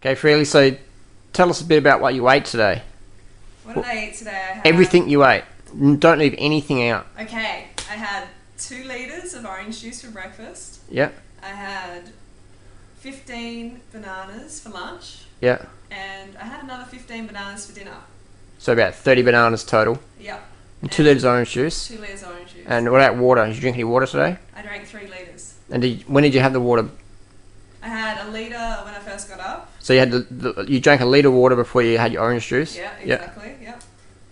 Okay, Freely, so tell us a bit about what you ate today. What did I eat today? I had, Everything you ate. Don't leave anything out. Okay, I had 2 litres of orange juice for breakfast. Yep, I had 15 bananas for lunch. yeah. And I had another 15 bananas for dinner. So about 30 bananas total. Yep. And 2 litres of orange juice. 2 litres of orange juice. And what about water? Did you drink any water today? I drank 3 litres. And when did you have the water? I had a litre when I first got up. So you had you drank a litre of water before you had your orange juice? Yeah, exactly. Yep.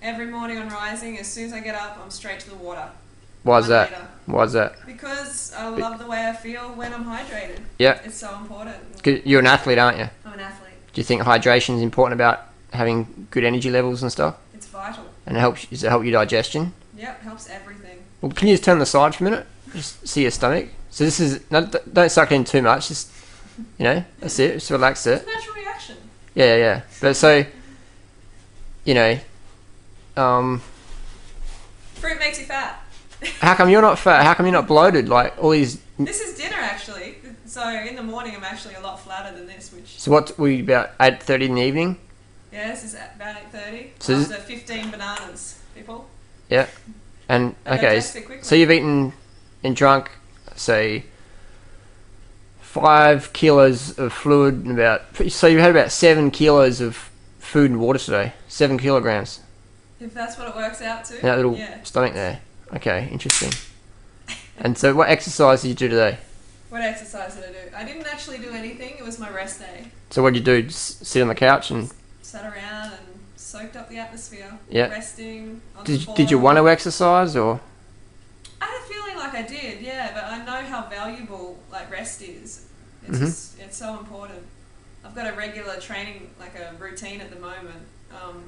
Every morning on rising, as soon as I get up, I'm straight to the water. Why is 1 that? litre. Why is that? Because I love the way I feel when I'm hydrated. Yeah. It's so important. 'Cause you're an athlete, aren't you? I'm an athlete. Do you think hydration is important about having good energy levels and stuff? It's vital. And does it help your digestion? Yep, helps everything. Well, can you just turn the side for a minute? Just see your stomach. So this is don't suck it in too much. Just that's it. Just relax it. It's a natural reaction. Yeah. But so, Fruit makes you fat. how come you're not fat? How come you're not bloated? Like all these. This is dinner actually. So in the morning I'm actually a lot flatter than this, which So what were you about 8:30 in the evening? yeah, this is about 8:30. So After 15 bananas, people. Yeah. And I okay, digest it quickly. so you've eaten and drunk, say, 5 kilos of fluid and so you had about 7 kilos of food and water today. 7 kilograms If that's what it works out to. in that little Yeah. stomach there. Okay, interesting. And so what exercise did you do today? What exercise did I do? I didn't actually do anything. It was my rest day. So what did you do? Just sit on the couch and Sat around and soaked up the atmosphere. Yeah. Resting on the floor. did you want to exercise or? I had a feeling like I did, yeah, but I know how valuable like rest is. It's Mhm. just, it's so important. I've got a regular training, like a routine at the moment,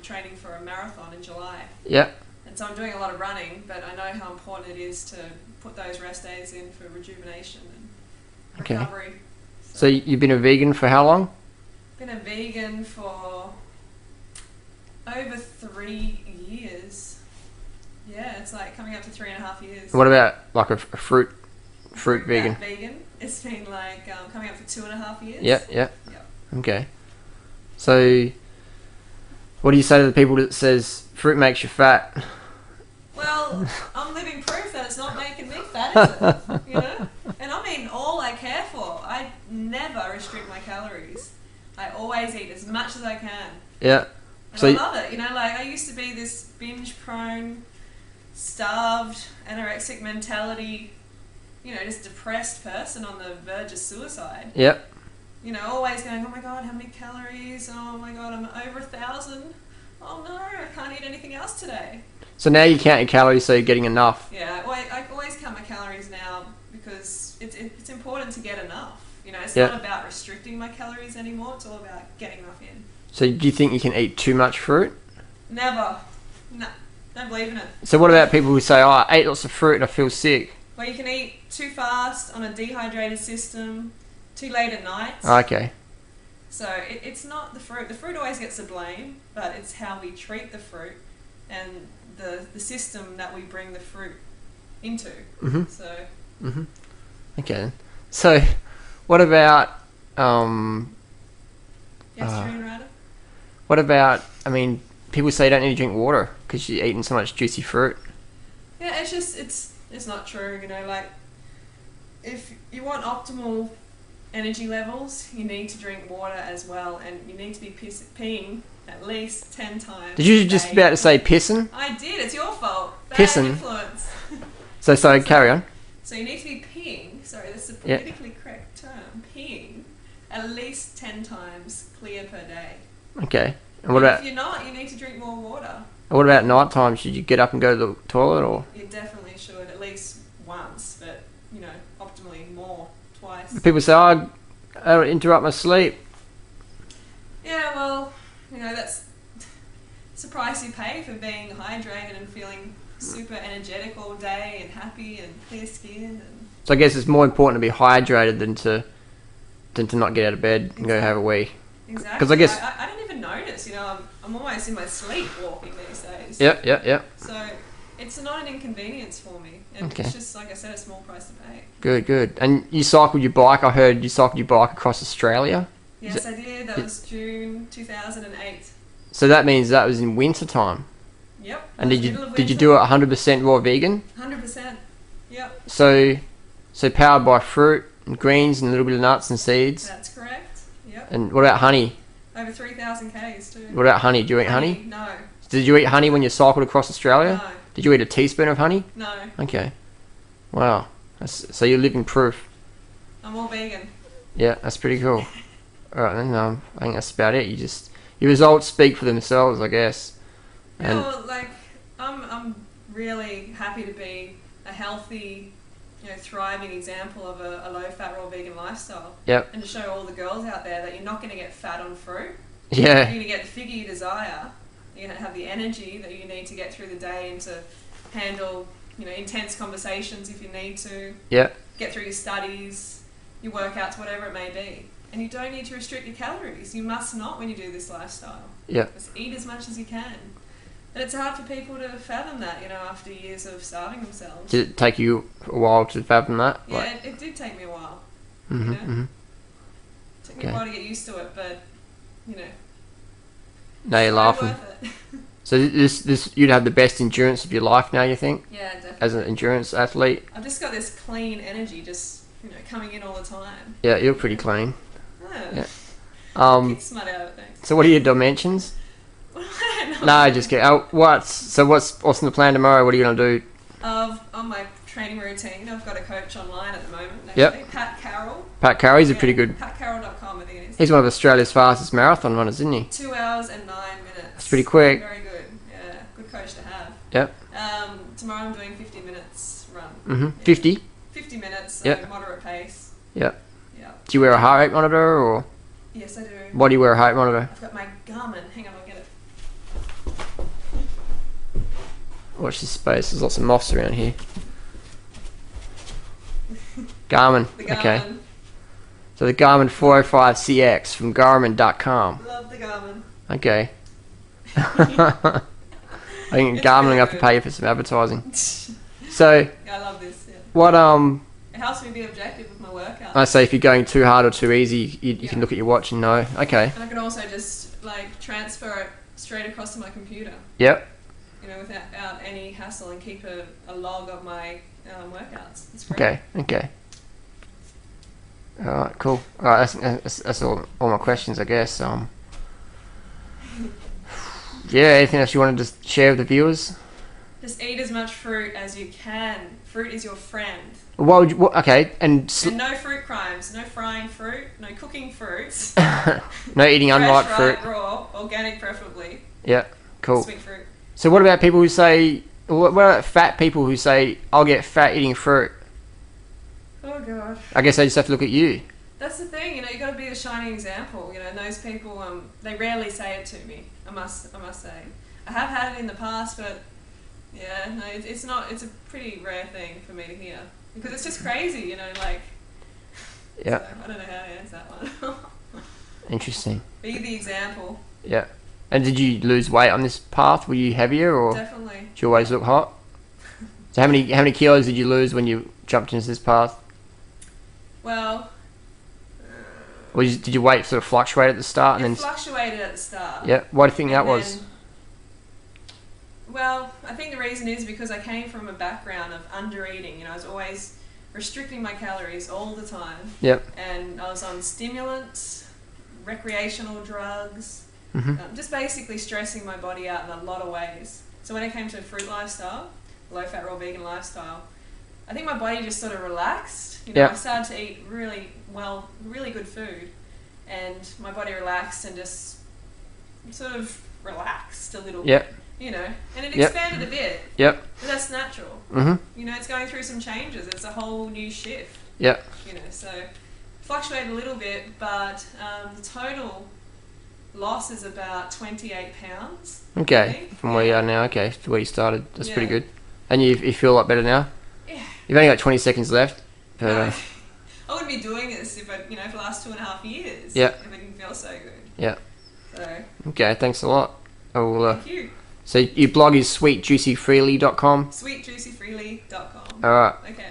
training for a marathon in July. Yeah. And so I'm doing a lot of running, but I know how important it is to put those rest days in for rejuvenation and Okay. recovery. So you've been a vegan for how long? Been a vegan for over 3 years. Yeah, it's like coming up to 3.5 years. What about like a fruit vegan? Vegan. It's been like coming up for 2.5 years. Yeah. Yep. Okay. So, what do you say to the people that says fruit makes you fat? Well, I'm living proof that it's not making me fat, is it? You know? And I mean, all I care for. I never restrict my calories. I always eat as much as I can. Yeah. And So I love it. You know, like I used to be this binge-prone, starved, anorexic mentality, just depressed person on the verge of suicide. Yep. Always going, oh my god, how many calories? Oh my god, I'm over 1,000. Oh no, I can't eat anything else today. So now you count your calories, so you're getting enough. Yeah, I always count my calories now because it's important to get enough. It's Yeah. not about restricting my calories anymore. It's all about getting enough in. So do you think you can eat too much fruit? Never. No, don't believe in it. So what about people who say, "Oh, I ate lots of fruit and I feel sick"? Well, you can eat too fast on a dehydrated system, too late at night. Okay. So it's not the fruit. The fruit always gets the blame, but it's how we treat the fruit and the system that we bring the fruit into. Mhm. So Mhm. Okay. So, what about yes, Trina Ryder? what about? I mean, people say you don't need to drink water because you're eating so much juicy fruit. Yeah, it's just it's not true. Like if you want optimal energy levels, you need to drink water as well, and you need to be peeing at least 10 times. Did you a just day. about to say pissing? I did. It's your fault. Bad Pissing? influence. So carry on. So you need to be peeing. Sorry, that's the Yeah. politically correct term. Peeing at least 10 times clear per day. Okay. And what And about if you're not, you need to drink more water. night time? Should you get up and go to the toilet or? You definitely should at least once, but optimally more, twice. People say, "Oh, I interrupt my sleep." Yeah, well, that's it's the price you pay for being hydrated and feeling super energetic all day and happy and clear skin. And So I guess it's more important to be hydrated than to not get out of bed and go have a wee. exactly. 'Cause I guess- I don't even notice. I'm almost in my sleep walking these days. Yep. So it's not an inconvenience for me. And Okay. it's just, like I said, a small price to pay. Good. And you cycled your bike. I heard you cycled your bike across Australia. Yes, I did. That was June 2008. So that means that was in winter time. Yep. And did you do it 100% raw vegan? 100%. Yep. So powered by fruit and greens and a little bit of nuts and seeds. That's correct. Yep. And what about honey? Over 3,000 Ks too. What about honey? Do you eat honey? No. Did you eat honey when you cycled across Australia? No. Did you eat a teaspoon of honey? No. Okay. Wow. So you're living proof. I'm all vegan. Yeah, that's pretty cool. Alright then, I think that's about it. Your results speak for themselves, I guess. And Well, like, I'm really happy to be a healthy, thriving example of a low-fat, raw vegan lifestyle. Yep. And to show all the girls out there that you're not going to get fat on fruit. Yeah. You're going to get the figure you desire. You're going to have the energy that you need to get through the day and to handle, intense conversations if you need to. Yeah. Get through your studies, your workouts, whatever it may be. And you don't need to restrict your calories. You must not when you do this lifestyle. Yeah. Just eat as much as you can. And it's hard for people to fathom that, after years of starving themselves. Did it take you a while to fathom that? Yeah, it did take me a while. Mm-hmm, It took me a Okay. while to get used to it, but, Now you're so laughing. worth it. So this you'd have the best endurance of your life now, you think, Yeah, definitely. as an endurance athlete? I've just got this clean energy just, coming in all the time. Yeah, you're pretty clean. Yeah. Yeah. Keep smut out of it, thanks. So what are your dimensions? I don't know. No, just kidding. What's in the plan tomorrow? What are you gonna do? On my training routine, I've got a coach online at the moment. Yep. Actually, Pat Carroll. Pat Carroll, he's a pretty good. PatCarroll.com, I think it is. He's one of Australia's fastest marathon runners, isn't he? 2 hours and 9 minutes. That's pretty quick. Very good. Yeah, good coach to have. Yep. Tomorrow I'm doing 50 minutes run. Mhm. Yeah. 50. 50 minutes, so Yep. moderate pace. Yep. Yeah. Do you wear a heart rate monitor or Yes, I do. why do you wear a heart rate monitor? I've got my Garmin. Hang on, I'll get it. Watch this space. There's lots of moths around here. Garmin. The Garmin. Okay. So the Garmin 405CX from Garmin.com. Love the Garmin. Okay. I think It's Garmin really will have to good. pay you for some advertising. So Yeah, I love this. Yeah. what It helps me be objective with my workout. I say if you're going too hard or too easy, you Yeah. can look at your watch and know. Okay. And I can also just transfer it straight across to my computer, Yep. without any hassle, and keep a log of my workouts. It's great. Okay. Okay. All right. Cool. All right. That's all my questions, I guess. Yeah. Anything else you wanted to share with the viewers? Just eat as much fruit as you can. Fruit is your friend. What would you, okay, and And no fruit crimes. No frying fruit. No cooking fruits. no eating unripe Fresh, fruit. ripe, raw, organic preferably. Yeah, cool. Sweet fruit. So what about people who say, what about fat people who say, I'll get fat eating fruit? Oh god. I guess they just have to look at you. That's the thing, you got to be a shining example. And those people, they rarely say it to me. I must say. I have had it in the past, but yeah, no, it's not. It's a pretty rare thing for me to hear because it's just crazy, Yeah, So, I don't know how to answer that one. interesting. Be the example, Yeah. And did you lose weight on this path? Were you heavier or definitely. did you always look hot? So how many kilos did you lose when you jumped into this path? Well, Or did your weight sort of fluctuate at the start it and then? fluctuated at the start. Yeah. Why do you think that And was? then- Well, I think the reason is because I came from a background of under eating. I was always restricting my calories all the time. Yep. And I was on stimulants, recreational drugs, Mhm. just basically stressing my body out in a lot of ways. So when it came to a fruit lifestyle, low fat raw vegan lifestyle, I think my body just sort of relaxed. Yeah. I started to eat really good food, and my body relaxed and just sort of relaxed a little Yep. bit. And it Yep. expanded a bit, Yep. but that's natural. Mhm. It's going through some changes. It's a whole new shift. Yep. So fluctuated a little bit, but the total loss is about 28 pounds. Okay. From where you are now. Okay. To where you started. That's pretty Yeah. good. And you feel a lot better now. Yeah. You've only got 20 seconds left. But, No, I wouldn't be doing this if for the last 2.5 years. Yeah. If it didn't feel so good. Yeah. So Okay. Thanks a lot. I will, thank you. so your blog is sweetjuicyfreely.com. Sweetjuicyfreely.com. All right. Okay.